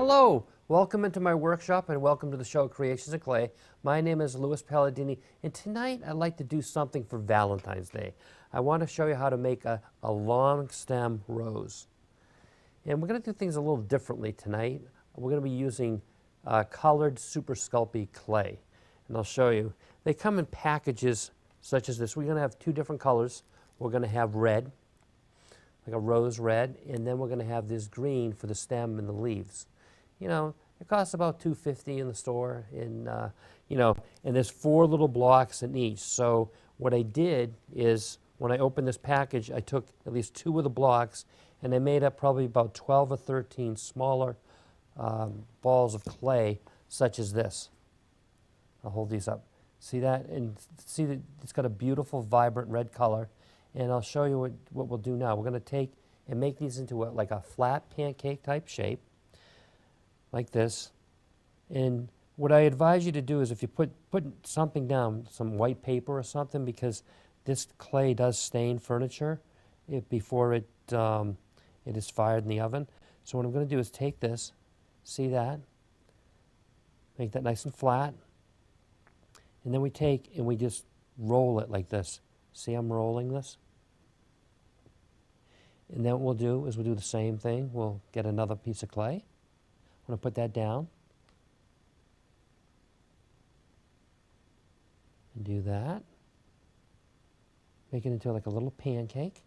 Hello, welcome into my workshop and welcome to the show Creations of Clay. My name is Louis Palladini and tonight I'd like to do something for Valentine's Day. I want to show you how to make a long stem rose. And we're going to do things a little differently tonight. We're going to be using colored super sculpey clay. And I'll show you. They come in packages such as this. We're going to have two different colors. We're going to have red, like a rose red, and then we're going to have this green for the stem and the leaves. You know, it costs about $2.50 in the store, and and there's 4 little blocks in each. So what I did is, when I opened this package, I took at least 2 of the blocks, and I made up probably about 12 or 13 smaller balls of clay, such as this. I'll hold these up. See that? And see that it's got a beautiful, vibrant red color. And I'll show you what we'll do now. We're going to take and make these into like a flat pancake type shape, like this. And what I advise you to do is, if you put something down, some white paper or something, because this clay does stain furniture before it is fired in the oven. So what I'm going to do is take this, see that, make that nice and flat, and then we take and we just roll it like this. See, I'm rolling this. And then what we'll do is we'll do the same thing. We'll get another piece of clay. I'm going to put that down. And do that. Make it into like a little pancake.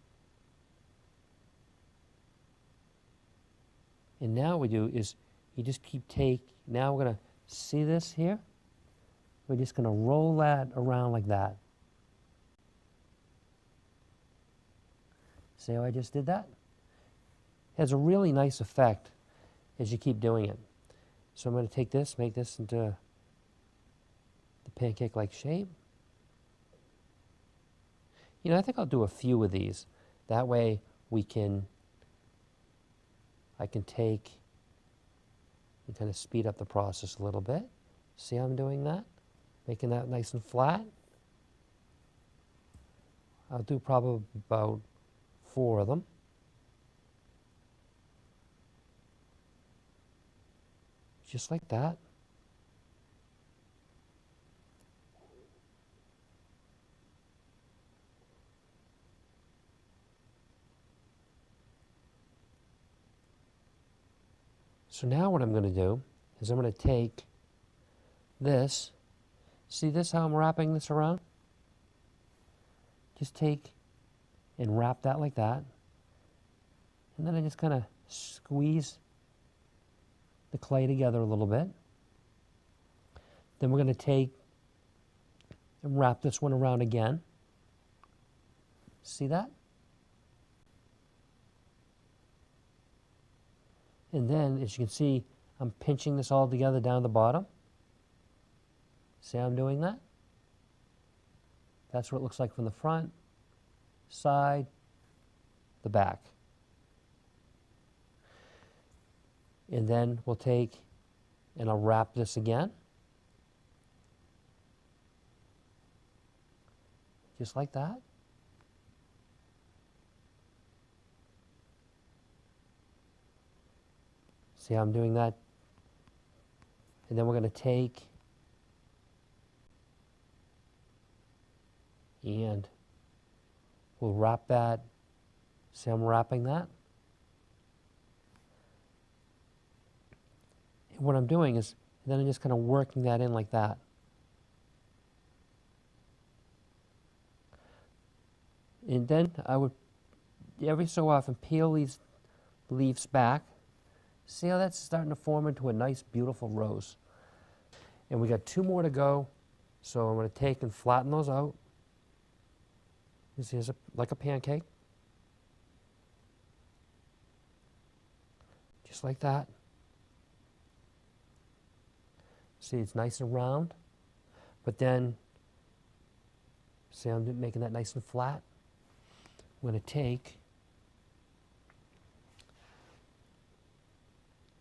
And now what we do is you just now we're going to see this here. We're just going to roll that around like that. See how I just did that? It has a really nice effect as you keep doing it. So I'm going to take this, make this into the pancake-like shape. You know, I think I'll do a few of these. That way I can take and kind of speed up the process a little bit. See how I'm doing that? Making that nice and flat. I'll do probably about 4 of them. Just like that. So now what I'm going to do is I'm going to take this. See this, how I'm wrapping this around? Just take and wrap that like that. And then I just kind of squeeze the clay together a little bit. Then we're going to take and wrap this one around again. See that? And then, as you can see, I'm pinching this all together down the bottom. See how I'm doing that? That's what it looks like from the front, side, the back. And then we'll take and I'll wrap this again. Just like that. See how I'm doing that? And then we're going to take and we'll wrap that. See how I'm wrapping that? And what I'm doing is, then I'm just kind of working that in like that. And then I would, every so often, peel these leaves back. See how that's starting to form into a nice, beautiful rose. And we got 2 more to go. So I'm going to take and flatten those out. You see, it's like a pancake. Just like that. See, it's nice and round. But then, see, I'm making that nice and flat. I'm going to take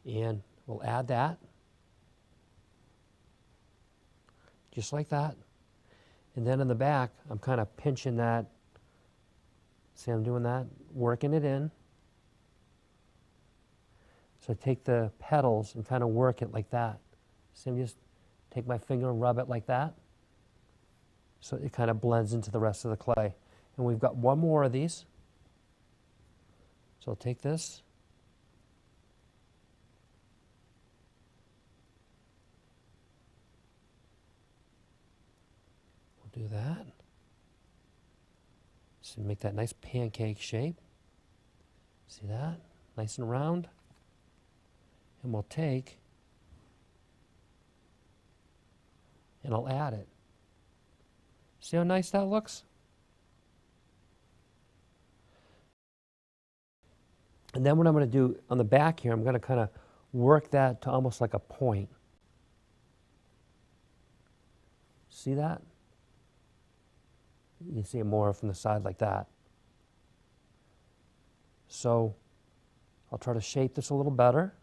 and we'll add that. Just like that. And then in the back, I'm kind of pinching that. See, I'm doing that, working it in. So So I take the petals and kind of work it like that. See, I'm just take my finger and rub it like that. So it kind of blends into the rest of the clay. And we've got one more of these. So I'll take this. We'll do that. So make that nice pancake shape. See that? Nice and round. And we'll take, and I'll add it. See how nice that looks? And then what I'm going to do on the back here, I'm going to kind of work that to almost like a point. See that? You can see it more from the side like that. So I'll try to shape this a little better.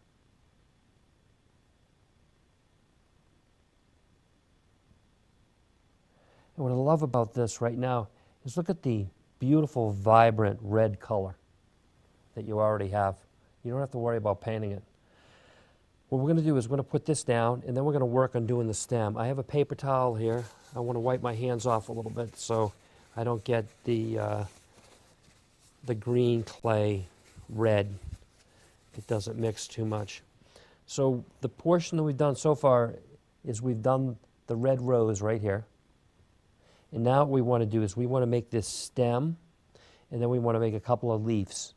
And what I love about this right now is look at the beautiful, vibrant red color that you already have. You don't have to worry about painting it. What we're going to do is we're going to put this down, and then we're going to work on doing the stem. I have a paper towel here. I want to wipe my hands off a little bit so I don't get the green clay red. It doesn't mix too much. So the portion that we've done so far is we've done the red rose right here. And now what we want to do is we want to make this stem, and then we want to make a couple of leaves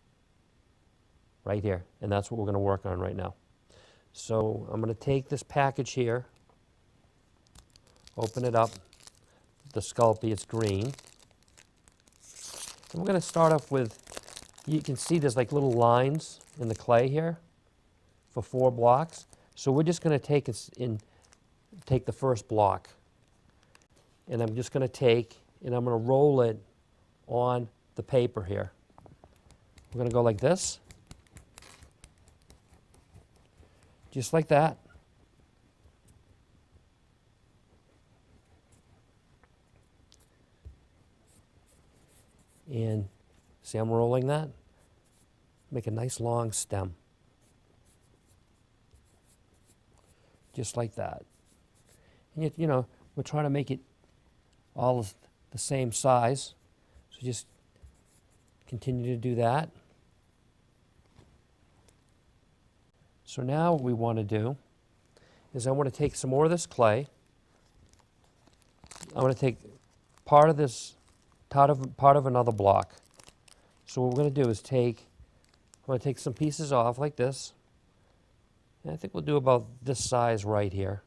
right here. And that's what we're going to work on right now. So I'm going to take this package here, open it up, the Sculpey, it's green. And we're going to start off with, you can see there's like little lines in the clay here for 4 blocks. So we're just going to take the first block. And I'm just going to take, and I'm going to roll it on the paper here. We're going to go like this. Just like that. And see, I'm rolling that. Make a nice long stem. Just like that. And you know, we're trying to make it all the same size. So just continue to do that. So now what we want to do is I want to take some more of this clay. I want to take part of this, part of another block. So what we're going to do is I'm going to take some pieces off like this. And I think we'll do about this size right here.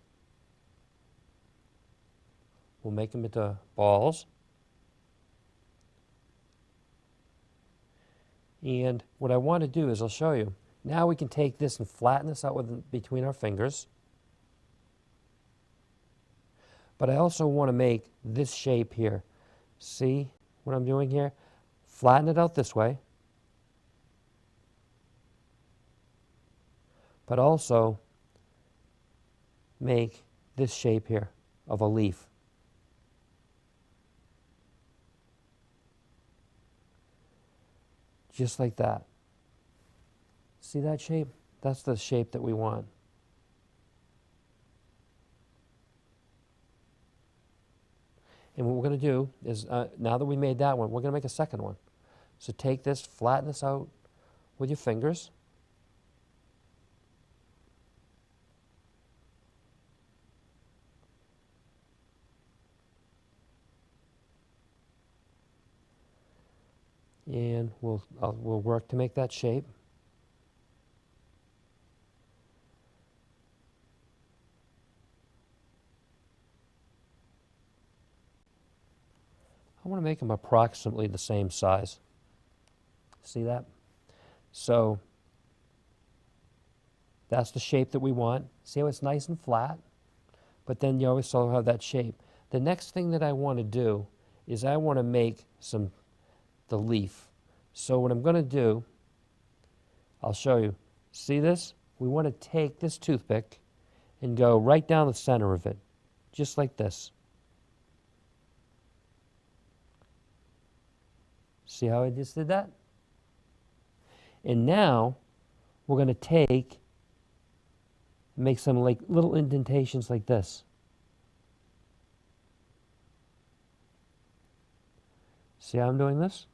We'll make them into balls. And what I want to do is I'll show you. Now we can take this and flatten this out between our fingers. But I also want to make this shape here. See what I'm doing here? Flatten it out this way. But also make this shape here of a leaf. Just like that. See that shape? That's the shape that we want. And what we're going to do is, now that we made that one, we're going to make a second one. So take this, flatten this out with your fingers. And we'll work to make that shape. I want to make them approximately the same size. See that? So that's the shape that we want. See how it's nice and flat? But then you always still have that shape. The next thing that I want to do is I want to make the leaf. So what I'm going to do, I'll show you. See this? We want to take this toothpick and go right down the center of it, just like this. See how I just did that? And now we're going to take Make some like little indentations like this. See how I'm doing this?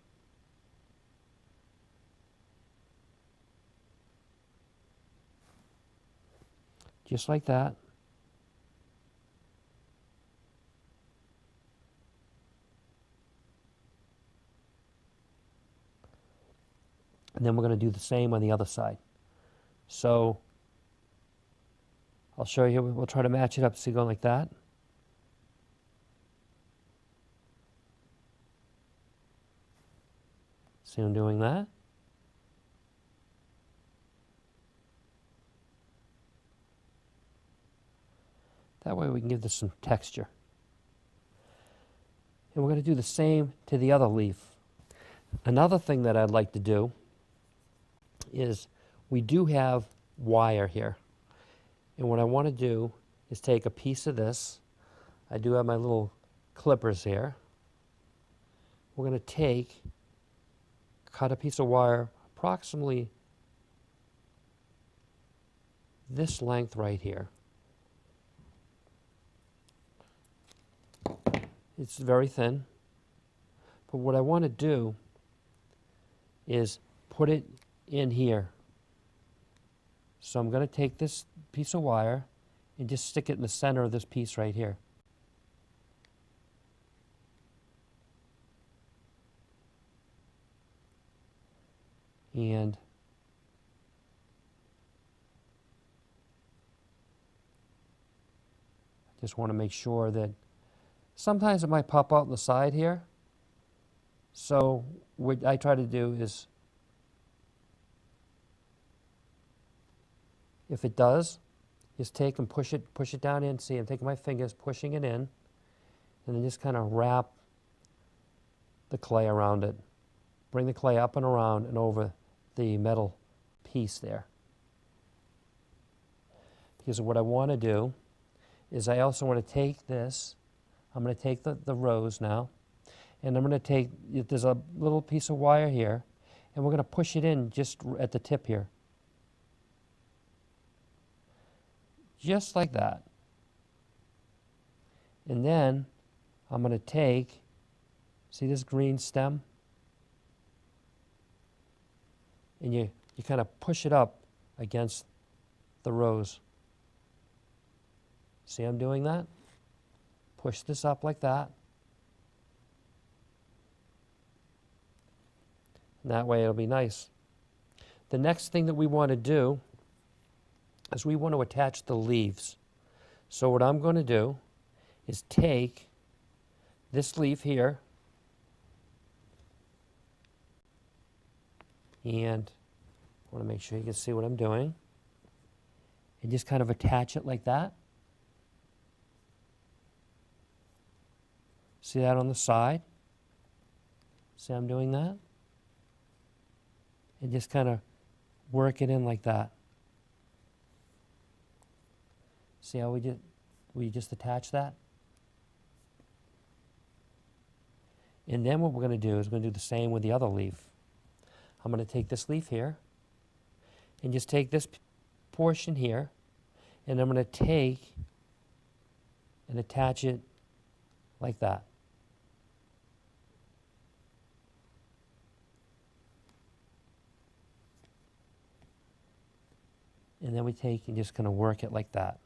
Just like that. And then we're going to do the same on the other side. So I'll show you, we'll try to match it up, see, going like that. See I'm doing that? That way we can give this some texture. And we're going to do the same to the other leaf. Another thing that I'd like to do is we do have wire here. And what I want to do is take a piece of this. I do have my little clippers here. We're going to cut a piece of wire approximately this length right here. It's very thin, but what I want to do is put it in here. So I'm going to take this piece of wire and just stick it in the center of this piece right here. And I just want to make sure that sometimes it might pop out on the side here. So what I try to do is, if it does, just take and push it down in. See, I'm taking my fingers, pushing it in, and then just kind of wrap the clay around it. Bring the clay up and around and over the metal piece there. Because what I want to do is I also want to take this, I'm going to take the rose now, and I'm going to take, there's a little piece of wire here, and we're going to push it in just at the tip here. Just like that. And then I'm going to take, see this green stem? And you kind of push it up against the rose. See I'm doing that? Push this up like that. And that way it'll be nice. The next thing that we want to do is we want to attach the leaves. So what I'm going to do is take this leaf here and I want to make sure you can see what I'm doing, and just kind of attach it like that. See that on the side? See I'm doing that? And just kind of work it in like that. See how we just attach that? And then what we're going to do is we're going to do the same with the other leaf. I'm going to take this leaf here and just take this portion here, and I'm going to take and attach it like that. And then we take and just kind of work it like that.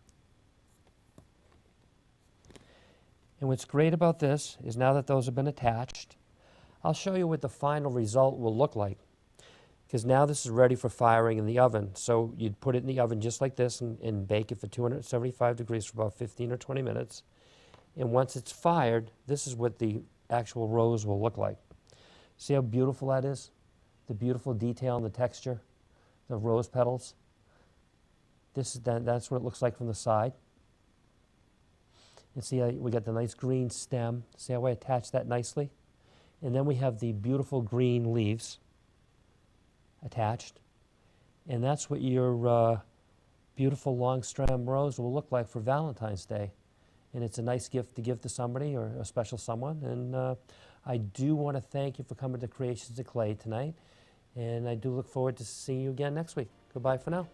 And what's great about this is now that those have been attached, I'll show you what the final result will look like. Because now this is ready for firing in the oven. So you'd put it in the oven just like this and bake it for 275 degrees for about 15 or 20 minutes. And once it's fired, this is what the actual rose will look like. See how beautiful that is? The beautiful detail and the texture, the rose petals. That's what it looks like from the side. And see how we got the nice green stem. See how I attach that nicely? And then we have the beautiful green leaves attached. And that's what your beautiful long stem rose will look like for Valentine's Day. And it's a nice gift to give to somebody or a special someone. And I do want to thank you for coming to Creations of Clay tonight. And I do look forward to seeing you again next week. Goodbye for now.